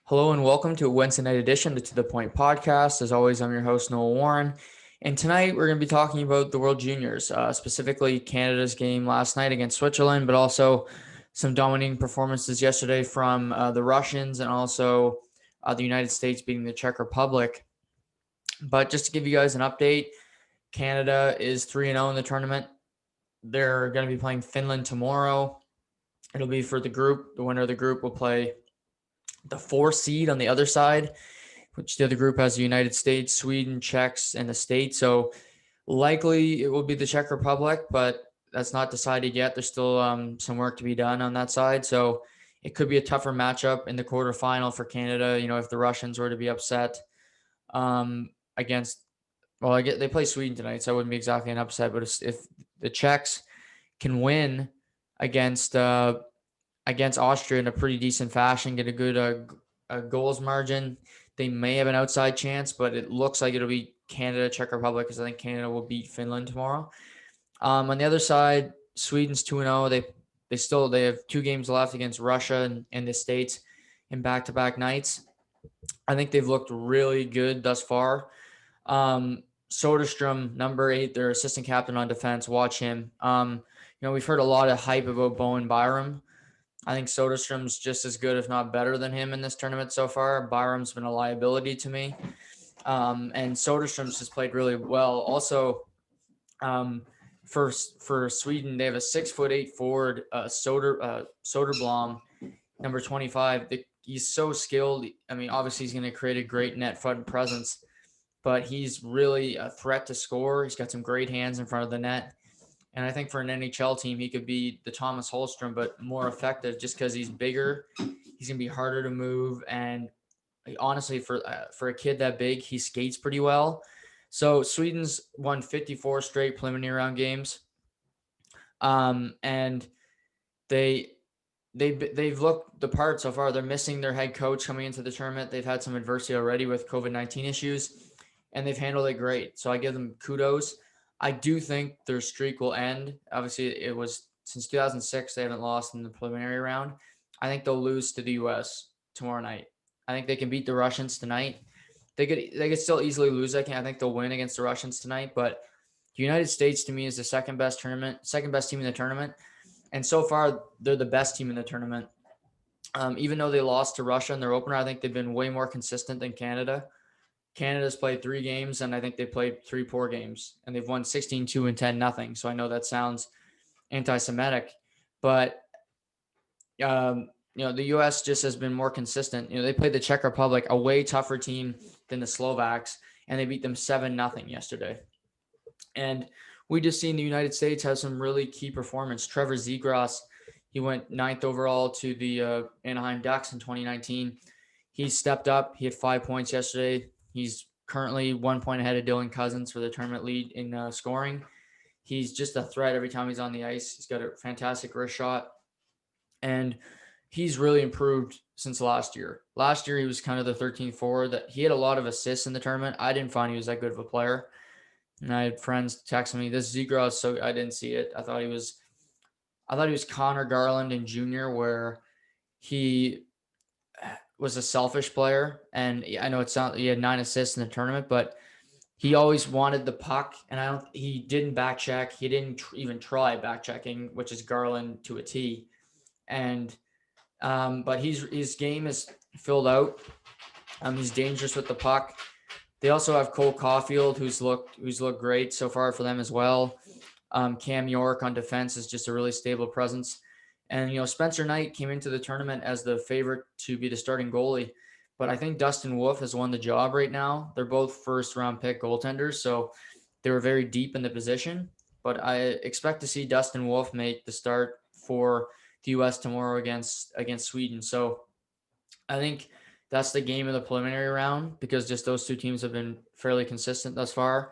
Hello and welcome to a Wednesday night edition of the To The Point podcast. As always, I'm your host, Noah Warren. And tonight we're going to be talking about the World Juniors, specifically Canada's game last night against Switzerland, but also some dominating performances yesterday from the Russians and also the United States beating the Czech Republic. But just to give you guys an update, Canada is 3-0 in the tournament. They're going to be playing Finland tomorrow. It'll be for the group. The winner of the group will play the 4 seed on the other side, which the other group has the United States, Sweden, Czechs, and the States. So likely it will be the Czech Republic, but that's not decided yet. There's still some work to be done on that side. So it could be a tougher matchup in the quarterfinal for Canada. If the Russians were to be upset against, I get they play Sweden tonight, so it wouldn't be exactly an upset. But if the Czechs can win against Austria in a pretty decent fashion, get a good goals margin, they may have an outside chance, but it looks like it'll be Canada, Czech Republic, because I think Canada will beat Finland tomorrow. On the other side, Sweden's 2-0. They have 2 games left against Russia and the States in back-to-back nights. I think they've looked really good thus far. Soderstrom, number 8, their assistant captain on defense. Watch him. We've heard a lot of hype about Bowen Byram. I think Soderstrom's just as good, if not better, than him in this tournament so far. Byram's been a liability to me. And Soderstrom's has played really well. Also, for Sweden, they have a 6'8" forward, Soderblom, number 25. He's so skilled. I mean, obviously he's going to create a great net front presence, but he's really a threat to score. He's got some great hands in front of the net. And I think for an NHL team, he could be the Thomas Holmstrom, but more effective just because he's bigger. He's going to be harder to move. And honestly, for a kid that big, he skates pretty well. So Sweden's won 54 straight preliminary round games. And they've looked the part so far. They're missing their head coach coming into the tournament. They've had some adversity already with COVID-19 issues, and they've handled it great. So I give them kudos. I do think their streak will end. Obviously, it was since 2006 they haven't lost in the preliminary round. I think they'll lose to the U.S. tomorrow night. I think they can beat the Russians tonight. They could still easily lose. I think they'll win against the Russians tonight. But the United States to me is the second best team in the tournament, and so far they're the best team in the tournament. Even though they lost to Russia in their opener, I think they've been way more consistent than Canada. Canada's played 3 games, and I think they played 3 poor games, and they've won 16-2 and 10-0. So I know that sounds anti-Semitic, but the U.S. just has been more consistent. They played the Czech Republic, a way tougher team than the Slovaks, and they beat them 7-0 yesterday. And we just seen the United States have some really key performance. Trevor Zegras, he went 9th overall to the Anaheim Ducks in 2019. He stepped up. He had 5 points yesterday. He's currently 1 point ahead of Dylan Cousins for the tournament lead in scoring. He's just a threat every time he's on the ice. He's got a fantastic wrist shot, and he's really improved since last year. Last year, he was kind of the 13th forward. That he had a lot of assists in the tournament. I didn't find he was that good of a player. And I had friends texting me, "This Zegras, so I didn't see it. I thought he was Connor Garland in junior, where he was a selfish player. And I know he had 9 assists in the tournament, but he always wanted the puck, and he didn't back check. He didn't even try back checking, which is Garland to a T. And but his game is filled out. He's dangerous with the puck. They also have Cole Caulfield, who's looked great so far for them as well. Cam York on defense is just a really stable presence. And, Spencer Knight came into the tournament as the favorite to be the starting goalie. But I think Dustin Wolf has won the job right now. They're both first-round pick goaltenders, so they were very deep in the position. But I expect to see Dustin Wolf make the start for the U.S. tomorrow against Sweden. So I think that's the game of the preliminary round, because just those 2 teams have been fairly consistent thus far.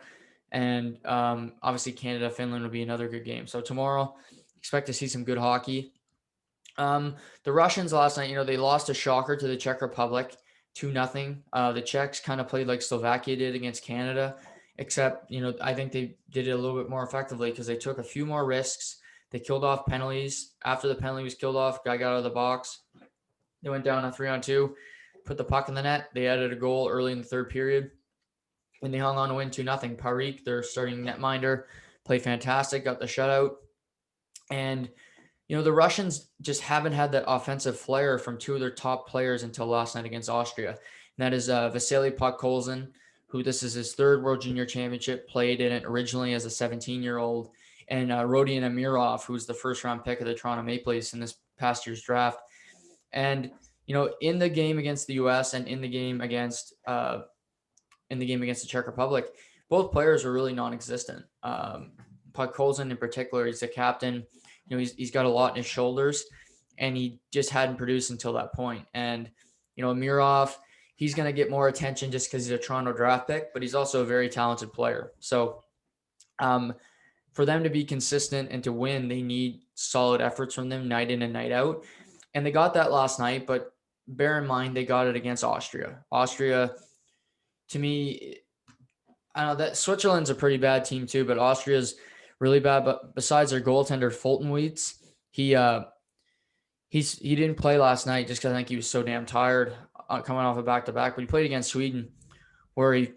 And obviously Canada-Finland will be another good game. So tomorrow, expect to see some good hockey. The Russians last night, they lost a shocker to the Czech Republic, 2-0. The Czechs kind of played like Slovakia did against Canada, except, I think they did it a little bit more effectively because they took a few more risks. They killed off penalties. After the penalty was killed off, guy got out of the box. They went down a 3-on-2. put the puck in the net. They added a goal early in the third period, and they hung on to win 2-0. Parik, their starting netminder, played fantastic, got the shutout. And, the Russians just haven't had that offensive flair from two of their top players until last night against Austria. And that is Vasily Podkolzin, who this is his third World Junior Championship, played in it originally as a 17-year-old, and Rodion Amirov, who's the first-round pick of the Toronto Maple Leafs in this past year's draft. And, in the game against the U.S. and in the game against the Czech Republic, both players were really non-existent. Podkolzin in particular, he's a captain. He's got a lot in his shoulders, and he just hadn't produced until that point. And, Amirov, he's going to get more attention just because he's a Toronto draft pick, but he's also a very talented player. So for them to be consistent and to win, they need solid efforts from them night in and night out. And they got that last night, but bear in mind, they got it against Austria. Austria, to me, I don't know, that Switzerland's a pretty bad team too, but Austria's really bad. But besides their goaltender, Fultonweitz, he didn't play last night just because I think he was so damn tired coming off a back-to-back. But he played against Sweden, where he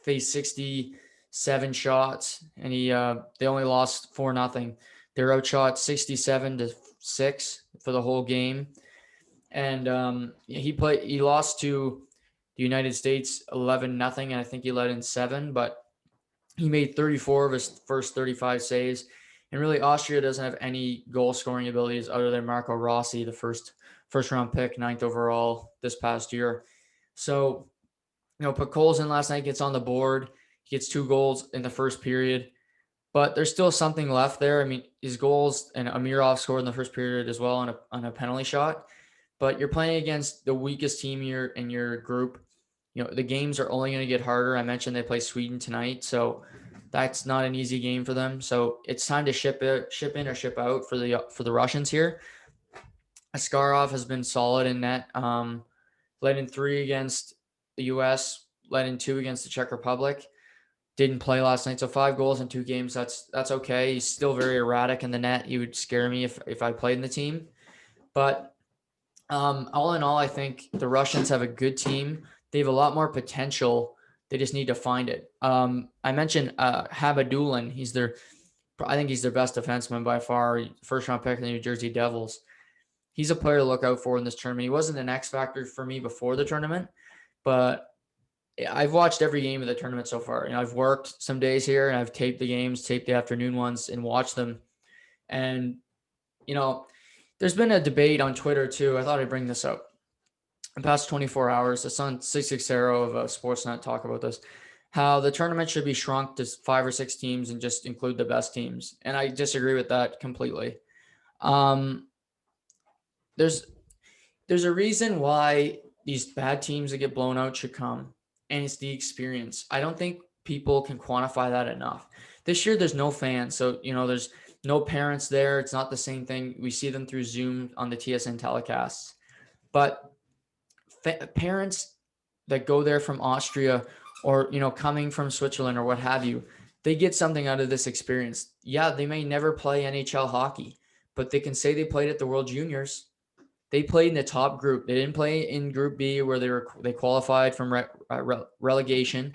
faced 67 shots, and they only lost 4-0. They were outshot 67-6 for the whole game. And he lost to the United States 11-0, and I think he let in 7, but he made 34 of his first 35 saves. And really, Austria doesn't have any goal-scoring abilities other than Marco Rossi, the first-round pick, 9th overall this past year. So, Podkolzin last night gets on the board. He gets 2 goals in the first period, but there's still something left there. I mean, his goals, and Amirov scored in the first period as well on a penalty shot. But you're playing against the weakest team in your group. The games are only going to get harder. I mentioned they play Sweden tonight, so that's not an easy game for them. So it's time to ship in or ship out for the Russians here. Askarov has been solid in net. Led in 3 against the U.S., led in 2 against the Czech Republic. Didn't play last night, so 5 goals in 2 games. That's okay. He's still very erratic in the net. He would scare me if I played in the team. But all in all, I think the Russians have a good team. They have a lot more potential. They just need to find it. I mentioned Habadulin. I think he's their best defenseman by far. First-round pick of the New Jersey Devils. He's a player to look out for in this tournament. He wasn't an X factor for me before the tournament, but I've watched every game of the tournament so far. I've worked some days here, and I've taped the games, taped the afternoon ones, and watched them. And there's been a debate on Twitter too. I thought I'd bring this up. In the past 24 hours, I saw 660 of Sportsnet talk about this, how the tournament should be shrunk to 5 or 6 teams and just include the best teams. And I disagree with that completely. There's a reason why these bad teams that get blown out should come, and it's the experience. I don't think people can quantify that enough. This year, there's no fans, so there's no parents there. It's not the same thing. We see them through Zoom on the TSN telecasts. But parents that go there from Austria or, coming from Switzerland or what have you, they get something out of this experience. Yeah, they may never play NHL hockey, but they can say they played at the World Juniors. They played in the top group. They didn't play in Group B where they qualified from relegation.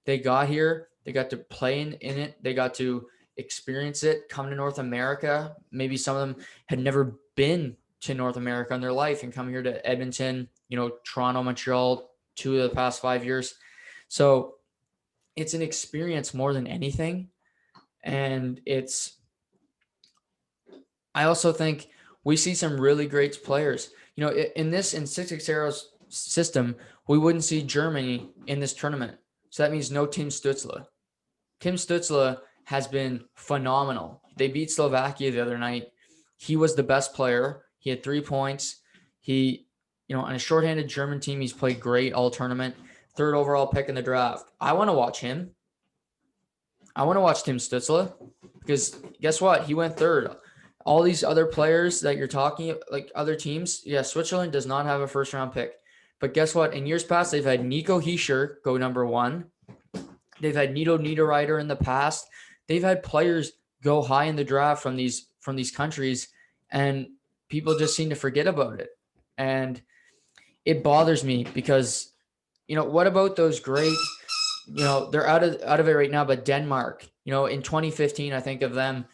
They got here. They got to play in it. They got to experience it, come to North America. Maybe some of them had never been to North America in their life and come here to Edmonton, Toronto, Montreal, 2 of the past 5 years. So it's an experience more than anything. And I also think we see some really great players. In 660's system, we wouldn't see Germany in this tournament. So that means no Tim Stützle. Tim Stützle has been phenomenal. They beat Slovakia the other night. He was the best player. He had 3 points. He, on a shorthanded German team, he's played great all tournament. 3rd overall pick in the draft. I want to watch him. I want to watch Tim Stützle because guess what? He went 3rd. All these other players that you're talking, like other teams, yeah, Switzerland does not have a first-round pick. But guess what? In years past, they've had Nico Hischier go number 1. They've had Nito Niederreiter in the past. They've had players go high in the draft from these countries, and people just seem to forget about it. And it bothers me because, what about those great, they're out of it right now, but Denmark, in 2015, I think of them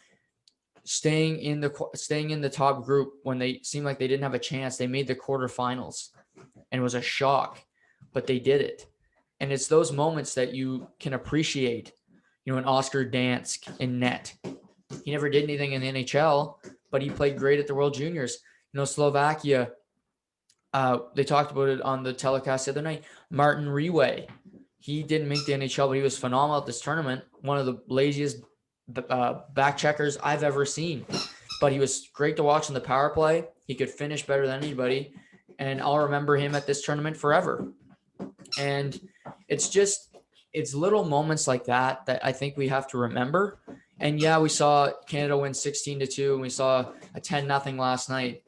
staying in the top group when they seemed like they didn't have a chance. They made the quarterfinals and it was a shock, but they did it. And it's those moments that you can appreciate, an Oscar Dansk in net. He never did anything in the NHL, but he played great at the World Juniors. Slovakia, they talked about it on the telecast the other night. Martin Riwe, he didn't make the NHL, but he was phenomenal at this tournament. One of the laziest back checkers I've ever seen. But he was great to watch in the power play. He could finish better than anybody. And I'll remember him at this tournament forever. And it's little moments like that I think we have to remember. And yeah, we saw Canada win 16-2, and we saw a 10-0 last night.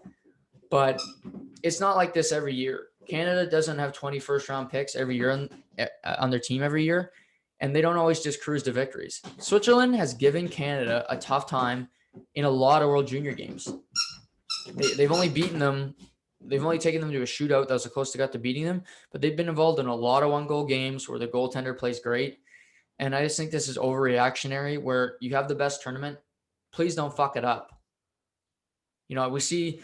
But it's not like this every year. Canada doesn't have 20 first-round picks every year on their team every year, and they don't always just cruise to victories. Switzerland has given Canada a tough time in a lot of World Junior games. They've only beaten them. They've only taken them to a shootout that was the closest they got to beating them, but they've been involved in a lot of one-goal games where the goaltender plays great. And I just think this is overreactionary where you have the best tournament. Please don't fuck it up. We see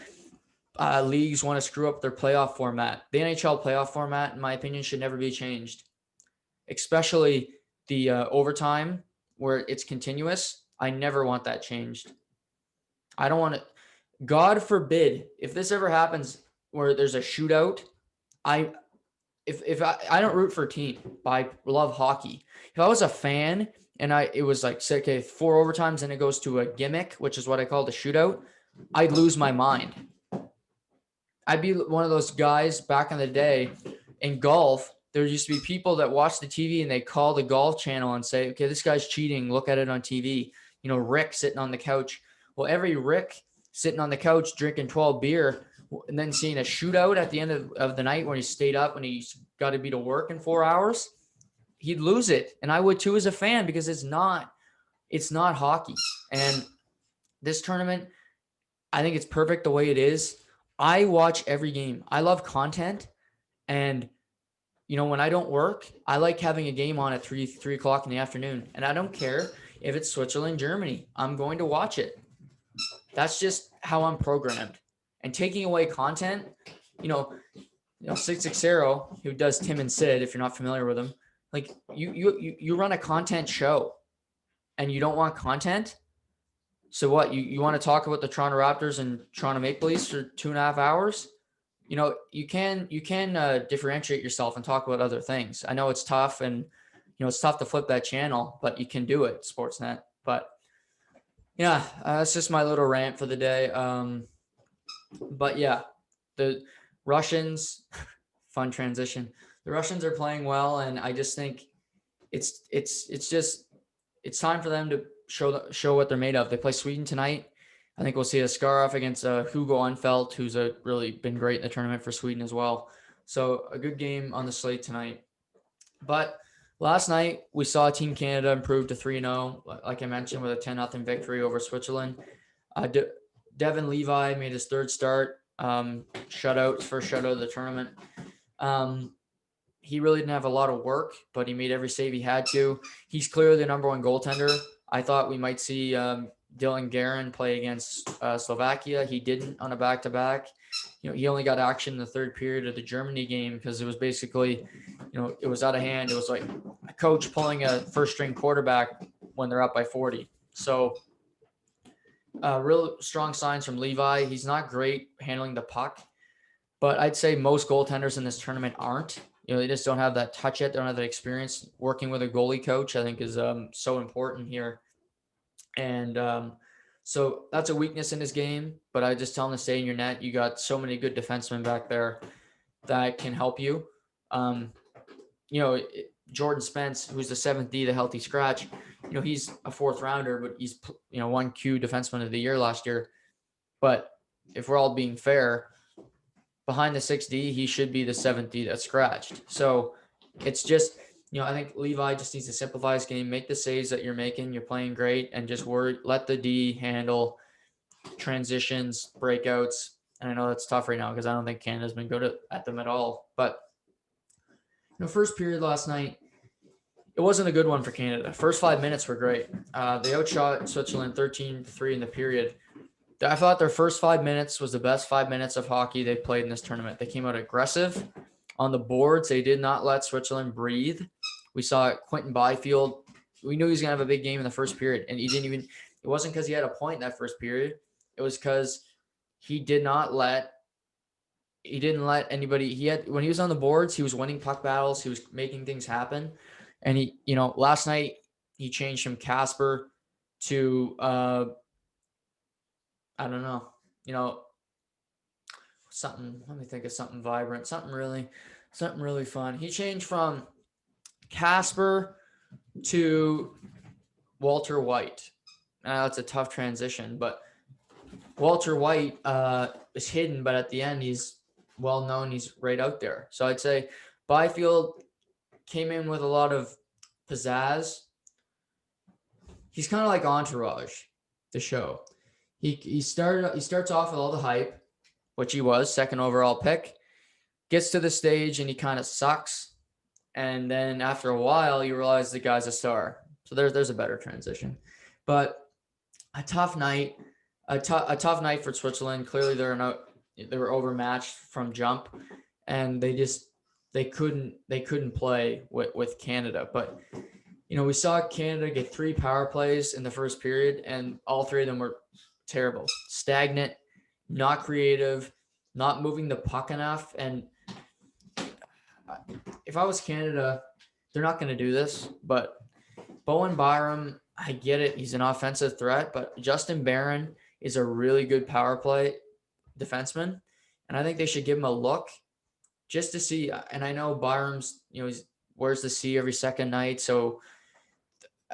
leagues want to screw up their playoff format. The NHL playoff format, in my opinion, should never be changed, especially the overtime where it's continuous. I never want that changed. I don't want it. God forbid, if this ever happens where there's a shootout, I don't root for a team, but I love hockey. If I was a fan and it was like, say, okay, 4 overtimes and it goes to a gimmick, which is what I call the shootout, I'd lose my mind. I'd be one of those guys back in the day in golf. There used to be people that watch the TV and they call the golf channel and say, okay, this guy's cheating. Look at it on TV. Rick sitting on the couch. Well, every Rick sitting on the couch drinking 12 beer and then seeing a shootout at the end of the night when he stayed up and he's got to be to work in 4 hours, he'd lose it. And I would too as a fan, because it's not hockey. And this tournament, I think it's perfect the way it is. I watch every game. I love content. And, when I don't work, I like having a game on at 3 o'clock in the afternoon. And I don't care if it's Switzerland, Germany. I'm going to watch it. That's just how I'm programmed. And taking away content, 660, who does Tim and Sid, if you're not familiar with him, like you run a content show and you don't want content. So what, you want to talk about the Toronto Raptors and Toronto Maple Leafs for 2.5 hours? You can differentiate yourself and talk about other things. I know it's tough, and it's tough to flip that channel, but you can do it, Sportsnet. But yeah, that's just my little rant for the day. But yeah, the Russians, fun transition. The Russians are playing well, and I just think it's time for them to show what they're made of. They play Sweden tonight. I think we'll see a Askarov against Hugo Unfelt, who's really been great in the tournament for Sweden as well. So a good game on the slate tonight. But last night we saw Team Canada improve to 3-0, like I mentioned, with a 10-0 victory over Switzerland. Devin Levi made his third start, first shutout of the tournament. He really didn't have a lot of work, but he made every save he had to. He's clearly the number one goaltender. I thought we might see Dylan Guerin play against Slovakia. He didn't on a back-to-back. He only got action in the third period of the Germany game because it was basically, it was out of hand. It was like a coach pulling a first-string quarterback when they're up by 40. So real strong signs from Levi. He's not great handling the puck, but I'd say most goaltenders in this tournament aren't. They just don't have that touch yet. They don't have that experience. Working with a goalie coach, I think, is so important here. And so that's a weakness in his game. But I just tell him to stay in your net. You got so many good defensemen back there that can help you. Jordan Spence, who's the 7th D, the healthy scratch, he's a 4th rounder, but he's, 1Q defenseman of the year last year. But if we're all being fair, behind the 6D, he should be the 7th D that's scratched. So it's just, I think Levi just needs to simplify his game, make the saves that you're making. You're playing great, and just let the D handle transitions, breakouts. And I know that's tough right now because I don't think Canada's been good at them at all. But first period last night, it wasn't a good one for Canada. First 5 minutes were great. They outshot Switzerland 13-3 in the period. I thought their first 5 minutes was the best 5 minutes of hockey they played in this tournament. They came out aggressive on the boards. They did not let Switzerland breathe. We saw Quentin Byfield. We knew he was going to have a big game in the first period, and he didn't even – it wasn't because he had a point in that first period. It was because he didn't let anybody – when he was on the boards, he was winning puck battles. He was making things happen. And last night he changed from Casper to I don't know, something. Let me think of something vibrant, something really fun. He changed from Casper to Walter White. That's a tough transition, but Walter White is hidden, but at the end he's well known. He's right out there. So I'd say Byfield came in with a lot of pizzazz. He's kind of like Entourage, the show. He starts off with all the hype, which he was, second overall pick, gets to the stage and he kind of sucks. And then after a while, you realize the guy's a star. So there's a better transition. But a tough night for Switzerland. Clearly they were overmatched from jump, and they couldn't play with Canada. But we saw Canada get 3 power plays in the first period, and all 3 of them were terrible, stagnant, not creative, not moving the puck enough. And if I was Canada, they're not going to do this. But Bowen Byram, I get it. He's an offensive threat, but Justin Barron is a really good power play defenseman. And I think they should give him a look just to see. And I know Byram's, he wears the C every second night. So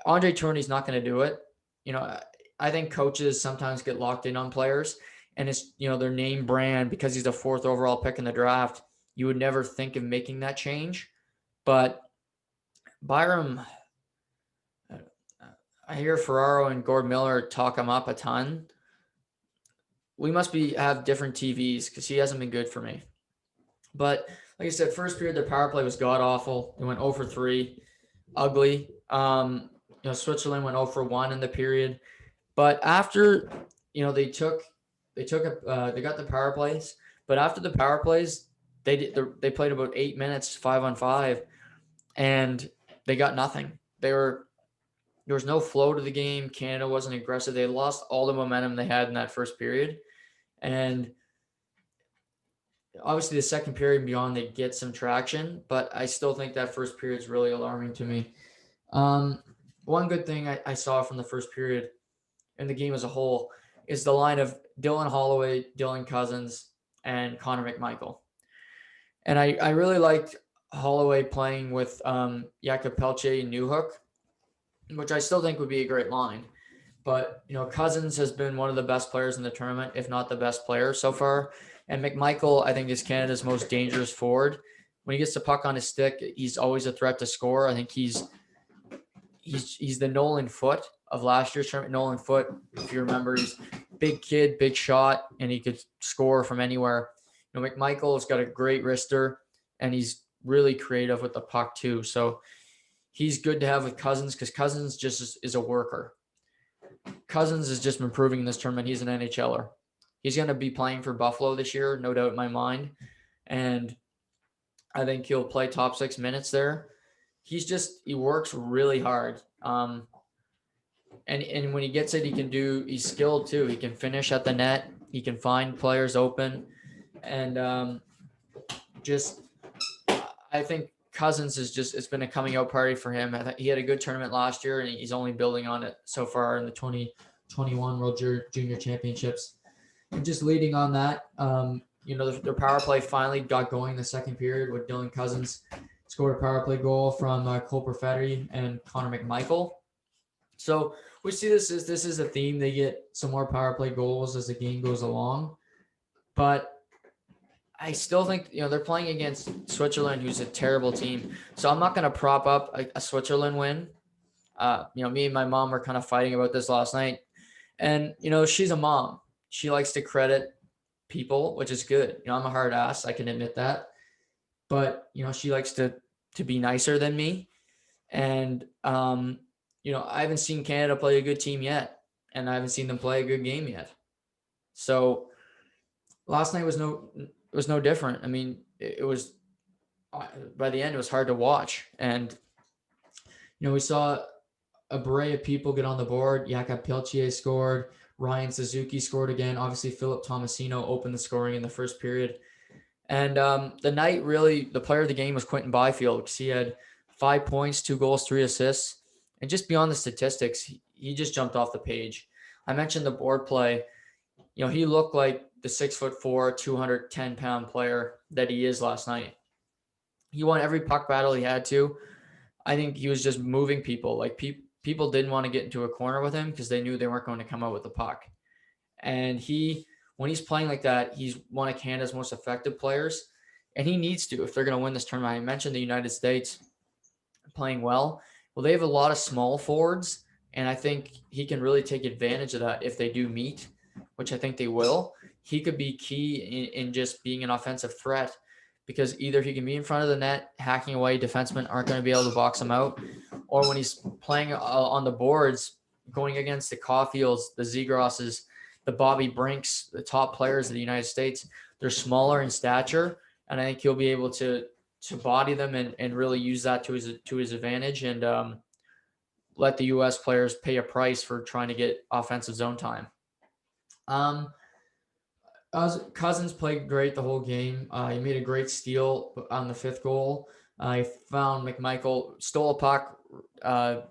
Andre Tourigny's not going to do it. I think coaches sometimes get locked in on players, and it's, their name brand, because he's the 4th overall pick in the draft. You would never think of making that change. But Byram, I hear Ferraro and Gord Miller talk him up a ton. We must have different TVs because he hasn't been good for me. But like I said, first period, their power play was god-awful. They went 0 for 3, ugly. Switzerland went 0 for 1 in the period. But after, they got the power plays. But after the power plays, they played about 8 minutes, 5-on-5, and they got nothing. There was no flow to the game. Canada wasn't aggressive. They lost all the momentum they had in that first period. And obviously the second period and beyond, they get some traction, but I still think that first period is really alarming to me. One good thing I saw from the first period and the game as a whole is the line of Dylan Holloway, Dylan Cousins, and Connor McMichael. And I really liked Holloway playing with Jakob Pelche and Newhook, which I still think would be a great line. But, Cousins has been one of the best players in the tournament, if not the best player so far. And McMichael, I think, is Canada's most dangerous forward. When he gets the puck on his stick, he's always a threat to score. I think he's the Nolan Foote of last year's tournament. Nolan Foote, if you remember, he's big kid, big shot, and he could score from anywhere. McMichael's got a great wrister, and he's really creative with the puck too. So he's good to have with Cousins because Cousins just is a worker. Cousins has just been proving in this tournament he's an NHLer. He's going to be playing for Buffalo this year, no doubt in my mind. And I think he'll play top 6 minutes there. He works really hard. And when he gets it, he's skilled too. He can finish at the net. He can find players open. And I think Cousins it's been a coming out party for him. He had a good tournament last year, and he's only building on it so far in the 2021 World Junior Championships. And just leading on that, their power play finally got going in the second period with Dylan Cousins scored a power play goal from Cole Perfetti and Connor McMichael. So we see this is a theme. They get some more power play goals as the game goes along. But I still think, they're playing against Switzerland, who's a terrible team. So I'm not going to prop up a Switzerland win. Me and my mom were kind of fighting about this last night. And, she's a mom. She likes to credit people, which is good. I'm a hard ass. I can admit that. But, she likes to be nicer than me. And, I haven't seen Canada play a good team yet. And I haven't seen them play a good game yet. So last night was no different. I mean, it was, by the end, it was hard to watch. And, we saw a bray of people get on the board. Jakob Peltier scored. Ryan Suzuki scored again. Obviously, Philip Tomasino opened the scoring in the first period. And the night, really, the player of the game was Quentin Byfield, because he had 5 points, 2 goals, 3 assists. And just beyond the statistics, he just jumped off the page. I mentioned the board play. He looked like the 6'4", 210-pound player that he is last night. He won every puck battle he had to. I think he was just moving people. Like, people didn't want to get into a corner with him because they knew they weren't going to come out with the puck. And when he's playing like that, he's one of Canada's most effective players, and he needs to if they're going to win this tournament. I mentioned the United States playing well. Well, they have a lot of small forwards, and I think he can really take advantage of that if they do meet, which I think they will. He could be key in just being an offensive threat, because either he can be in front of the net, hacking away, defensemen aren't going to be able to box him out, or when he's playing on the boards, going against the Caulfields, the Zegrosses, the Bobby Brinks, the top players of the United States, they're smaller in stature, and I think he'll be able to body them and really use that to his advantage, and let the U.S. players pay a price for trying to get offensive zone time. Cousins played great the whole game. He made a great steal on the 5th goal. I found McMichael stole a puck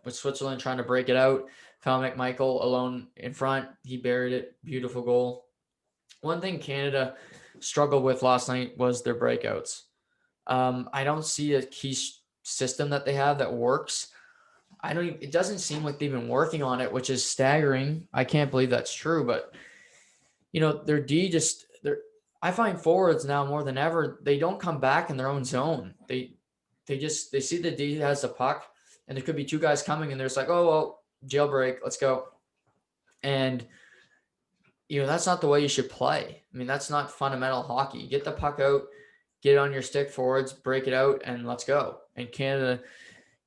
with Switzerland trying to break it out. Found McMichael alone in front. He buried it. Beautiful goal. One thing Canada struggled with last night was their breakouts. I don't see a key system that they have that works. It doesn't seem like they've been working on it, which is staggering. I can't believe that's true, but their D I find forwards now more than ever, they don't come back in their own zone. They see the D has the puck, and there could be 2 guys coming, and they're just like, oh, well, jailbreak, let's go. And, that's not the way you should play. I mean, that's not fundamental hockey. Get the puck out, get it on your stick forwards, break it out, and let's go. And Canada,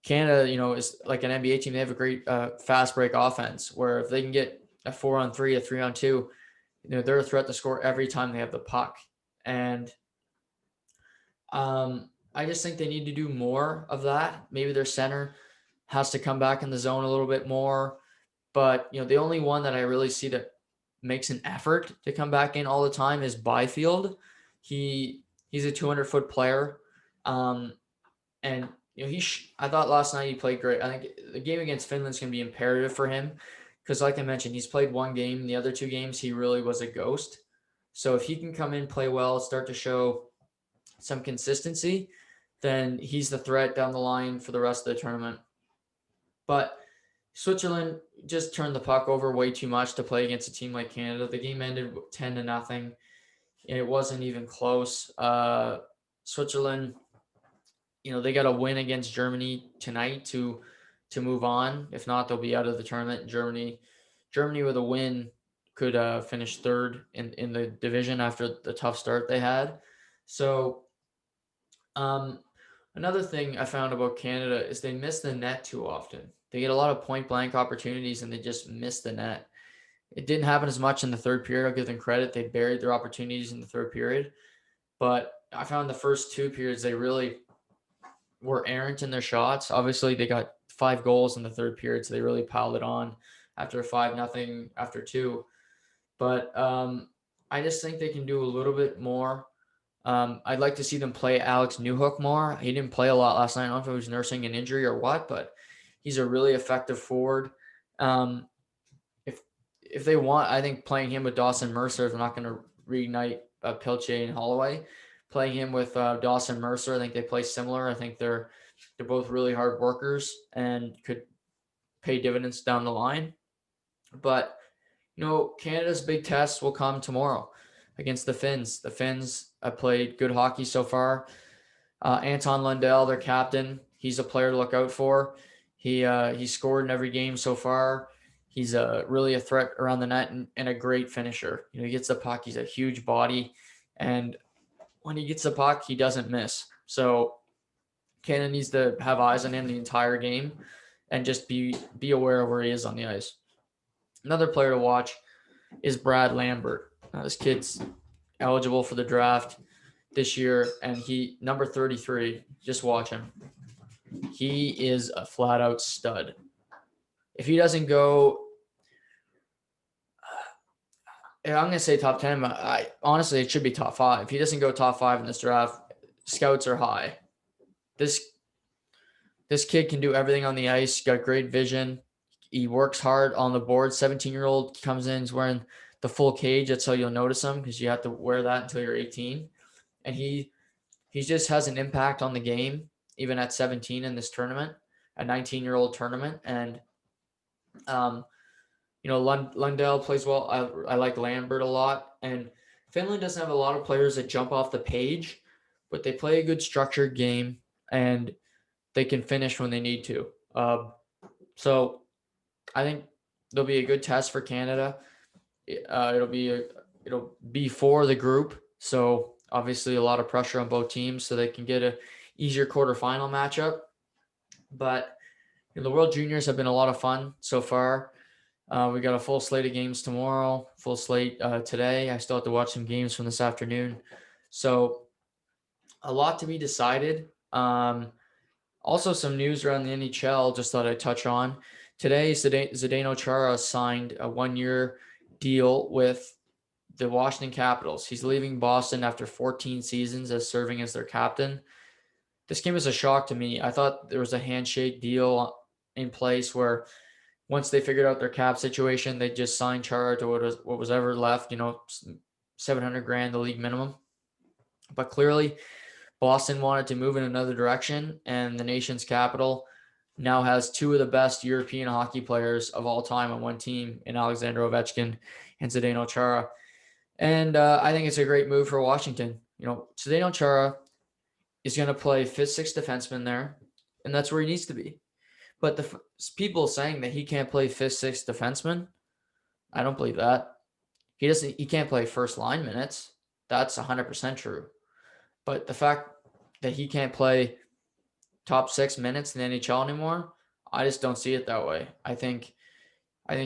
is like an NBA team. They have a great fast break offense, where if they can get a 4-on-3, a 3-on-2, they're a threat to score every time they have the puck. And I just think they need to do more of that. Maybe their center has to come back in the zone a little bit more. But, the only one that I really see that makes an effort to come back in all the time is Byfield. He's a 200-foot player. And, I thought last night he played great. I think the game against Finland's going to be imperative for him, because like I mentioned, he's played one game. The other 2 games, he really was a ghost. So if he can come in, play well, start to show some consistency, then he's the threat down the line for the rest of the tournament. But Switzerland just turned the puck over way too much to play against a team like Canada. The game ended 10-0. It wasn't even close. Switzerland, they got a win against Germany tonight to move on. If not, they'll be out of the tournament. Germany with a win could finish 3rd in the division after the tough start they had. So another thing I found about Canada is they miss the net too often. They get a lot of point blank opportunities and they just miss the net. It didn't happen as much in the 3rd period. I'll give them credit. They buried their opportunities in the 3rd period. But I found the first 2 periods, they really were errant in their shots. Obviously, they got 5 goals in the 3rd period, so they really piled it on after 5-0 after 2. But I just think they can do a little bit more. I'd like to see them play Alex Newhook more. He didn't play a lot last night. I don't know if he was nursing an injury or what, but he's a really effective forward. If they want, I think playing him with Dawson Mercer is not going to reignite Peltier and Holloway. Playing him with Dawson Mercer, I think they play similar. I think they're both really hard workers and could pay dividends down the line. But, Canada's big test will come tomorrow against the Finns. The Finns have played good hockey so far. Anton Lundell, their captain, he's a player to look out for. He scored in every game so far. He's really a threat around the net and a great finisher. He gets the puck. He's a huge body, and when he gets the puck, he doesn't miss. So Canada needs to have eyes on him the entire game and just be aware of where he is on the ice. Another player to watch is Brad Lambert. This kid's eligible for the draft this year, and he number 33. Just watch him. He is a flat out stud. If he doesn't go, I'm going to say top 10, but honestly, it should be top 5. If he doesn't go top 5 in this draft, scouts are high. This kid can do everything on the ice. Got great vision. He works hard on the board. 17-year-old comes in, he's wearing the full cage. That's how you'll notice him, because you have to wear that until you're 18. And he just has an impact on the game, even at 17 in this tournament, a 19-year-old tournament. And Lundell plays well. I like Lambert a lot. And Finland doesn't have a lot of players that jump off the page, but they play a good structured game, and they can finish when they need to. So I think there'll be a good test for Canada. It'll be for the group. So obviously a lot of pressure on both teams so they can get a easier quarterfinal matchup. But the World Juniors have been a lot of fun so far. We got a full slate of games tomorrow, full slate today. I still have to watch some games from this afternoon. So a lot to be decided. Also some news around the NHL, just thought I'd touch on. Today, Zdeno Chara signed a 1-year deal with the Washington Capitals. He's leaving Boston after 14 seasons as serving as their captain. This came as a shock to me. I thought there was a handshake deal in place where once they figured out their cap situation, they just signed Chara to what was ever left, $700,000, the league minimum. But clearly, Boston wanted to move in another direction, and the nation's capital now has 2 of the best European hockey players of all time on one team in Alexander Ovechkin and Zdeno Chara. And I think it's a great move for Washington. Zdeno Chara is going to play 5th, 6th defenseman there, and that's where he needs to be. But the people saying that he can't play 5th, 6th defenseman, I don't believe that. He can't play first line minutes. That's 100% true. But the fact that he can't play top 6 minutes in the NHL anymore, I just don't see it that way. I think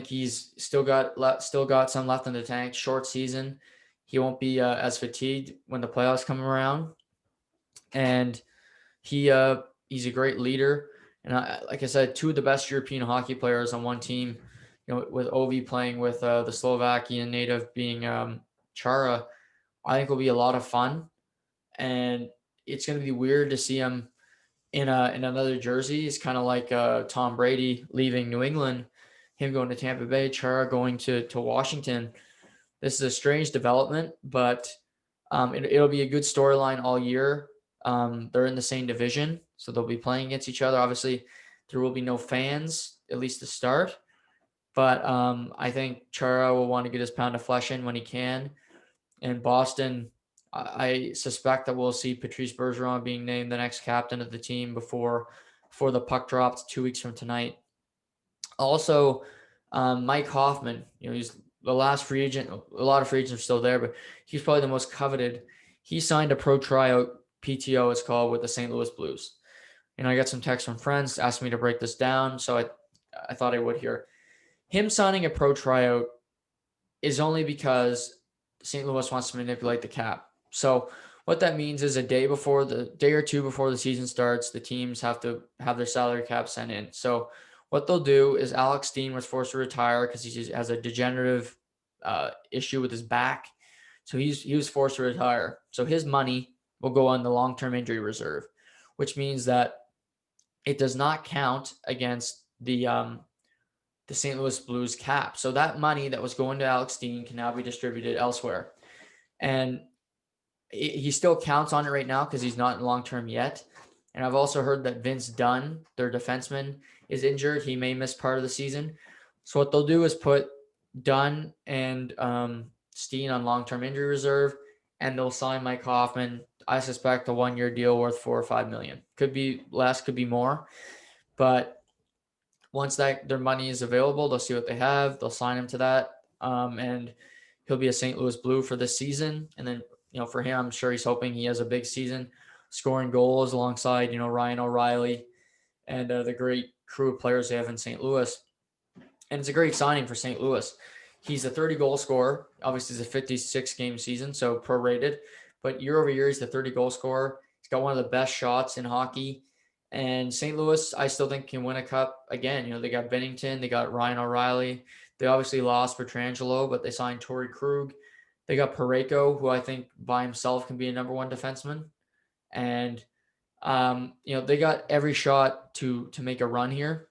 he's still got some left in the tank. Short season, he won't be as fatigued when the playoffs come around, and he's a great leader. And like I said, 2 of the best European hockey players on one team. With Ovi playing with the Slovakian native being Chara, I think will be a lot of fun, and it's going to be weird to see him in another jersey. It's kind of like Tom Brady leaving New England, him going to Tampa Bay, Chara going to Washington. This is a strange development, but it'll be a good storyline all year. They're in the same division, so they'll be playing against each other. Obviously, there will be no fans, at least to start. But I think Chara will want to get his pound of flesh in when he can. And Boston, I suspect that we'll see Patrice Bergeron being named the next captain of the team before the puck drops 2 weeks from tonight. Also, Mike Hoffman, he's the last free agent. A lot of free agents are still there, but he's probably the most coveted. He signed a pro tryout, PTO it's called, with the St. Louis Blues. I got some texts from friends asking me to break this down, so I thought I would here. Him signing a pro tryout is only because St. Louis wants to manipulate the cap. So what that means is a day or two before the season starts, the teams have to have their salary cap sent in. So what they'll do is Alex Steen was forced to retire because he has a degenerative issue with his back. So he was forced to retire. So his money will go on the long-term injury reserve, which means that it does not count against the St. Louis Blues cap. So that money that was going to Alex Steen can now be distributed elsewhere. And he still counts on it right now because he's not in long-term yet. And I've also heard that Vince Dunn, their defenseman, is injured. He may miss part of the season. So what they'll do is put Dunn and Steen on long-term injury reserve, and they'll sign Mike Hoffman. I suspect a 1-year deal worth $4 or $5 million. Could be less, could be more. But Once that their money is available, they'll see what they have. They'll sign him to that, and he'll be a St. Louis Blue for this season. And then for him, I'm sure he's hoping he has a big season, scoring goals alongside Ryan O'Reilly and the great crew of players they have in St. Louis. And it's a great signing for St. Louis. He's a 30 goal scorer. Obviously, it's a 56 game season, so prorated. But year over year, he's the 30 goal scorer. He's got one of the best shots in hockey. And St. Louis, I still think, can win a cup again. They got Bennington, they got Ryan O'Reilly. They obviously lost Petrangelo, but they signed Torrey Krug. They got Parayko, who I think by himself can be a number one defenseman. And they got every shot to make a run here,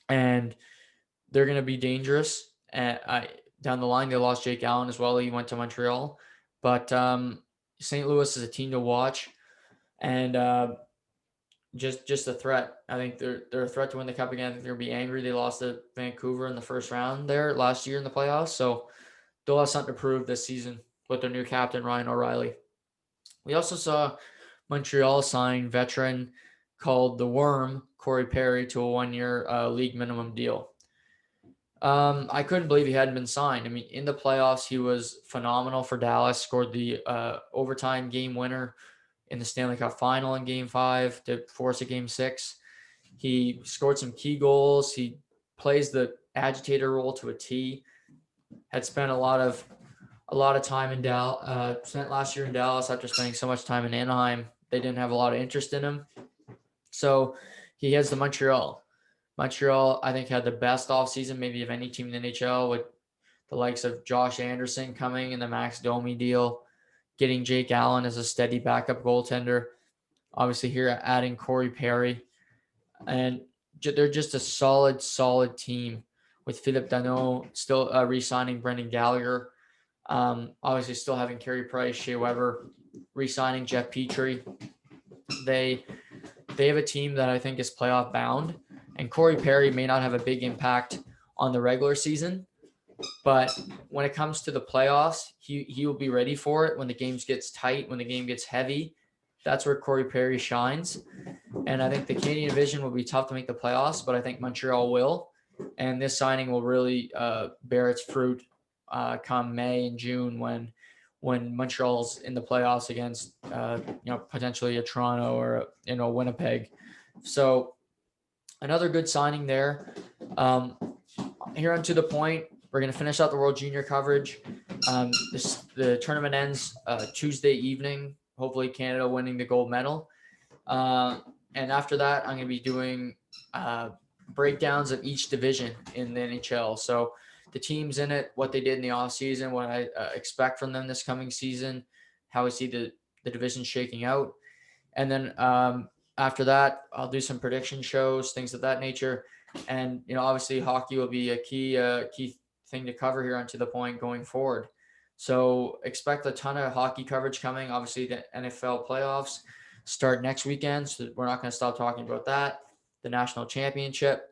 and they're going to be dangerous. And down the line, they lost Jake Allen as well. He went to Montreal, but St. Louis is a team to watch, and just a threat. I think they're a threat to win the cup again. I think they're going to be angry. They lost to Vancouver in the first round there last year in the playoffs, so they'll have something to prove this season with their new captain Ryan O'Reilly. We also saw Montreal sign veteran called the Worm, Corey Perry, to a 1-year league minimum deal. I couldn't believe he hadn't been signed. I mean, in the playoffs, he was phenomenal for Dallas, scored the overtime game winner in the Stanley Cup final in Game 5 to force a Game 6. He scored some key goals. He plays the agitator role to a T. Had spent a lot of time in Dallas, spent last year in Dallas after spending so much time in Anaheim. They didn't have a lot of interest in him. So he heads to Montreal. Montreal, I think, had the best offseason maybe of any team in the NHL, with the likes of Josh Anderson coming in the Max Domi deal, getting Jake Allen as a steady backup goaltender. Obviously here adding Corey Perry. And they're just a solid team, with Philip Danault still re-signing Brendan Gallagher. Obviously still having Carey Price, Shea Weber, re-signing Jeff Petrie. They have a team that I think is playoff bound, and Corey Perry may not have a big impact on the regular season, but when it comes to the playoffs, he will be ready for it when the games gets tight, when the game gets heavy. That's where Corey Perry shines. And I think the Canadian division will be tough to make the playoffs, but I think Montreal will. And this signing will really bear its fruit come May and June when Montreal's in the playoffs against potentially a Toronto or Winnipeg. So another good signing there. Here on To The Point, we're going to finish out the World Junior coverage. The tournament ends Tuesday evening, hopefully Canada winning the gold medal. And after that, I'm going to be doing breakdowns of each division in the NHL. So the teams in it, what they did in the offseason, what I expect from them this coming season, how I see the division shaking out. And then after that, I'll do some prediction shows, things of that nature. And, obviously hockey will be a key thing to cover here on To The Point going forward. So expect a ton of hockey coverage coming. Obviously the NFL playoffs start next weekend, so we're not going to stop talking about that. The national championship.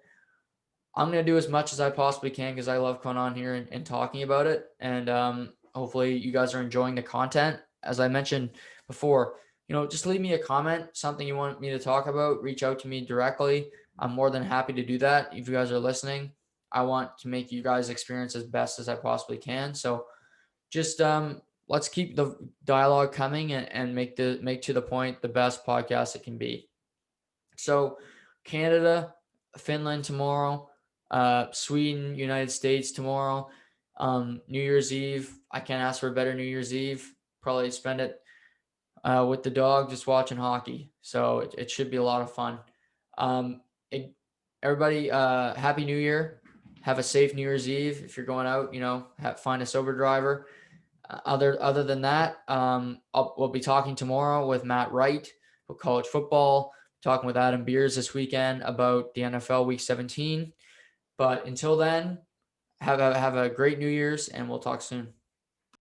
I'm going to do as much as I possibly can because I love coming on here and talking about it. And hopefully you guys are enjoying the content. As I mentioned before, just leave me a comment, something you want me to talk about, reach out to me directly. I'm more than happy to do that. If you guys are listening, I want to make you guys experience as best as I possibly can. So just let's keep the dialogue coming and make To The Point the best podcast it can be. So Canada, Finland tomorrow, Sweden, United States tomorrow, New Year's Eve. I can't ask for a better New Year's Eve. Probably spend it with the dog, just watching hockey. So it should be a lot of fun. Everybody, Happy New Year. Have a safe New Year's Eve. If you're going out, find a sober driver. Other than that, we'll be talking tomorrow with Matt Wright about college football, talking with Adam Beers this weekend about the NFL Week 17. But until then, have a great New Year's, and we'll talk soon.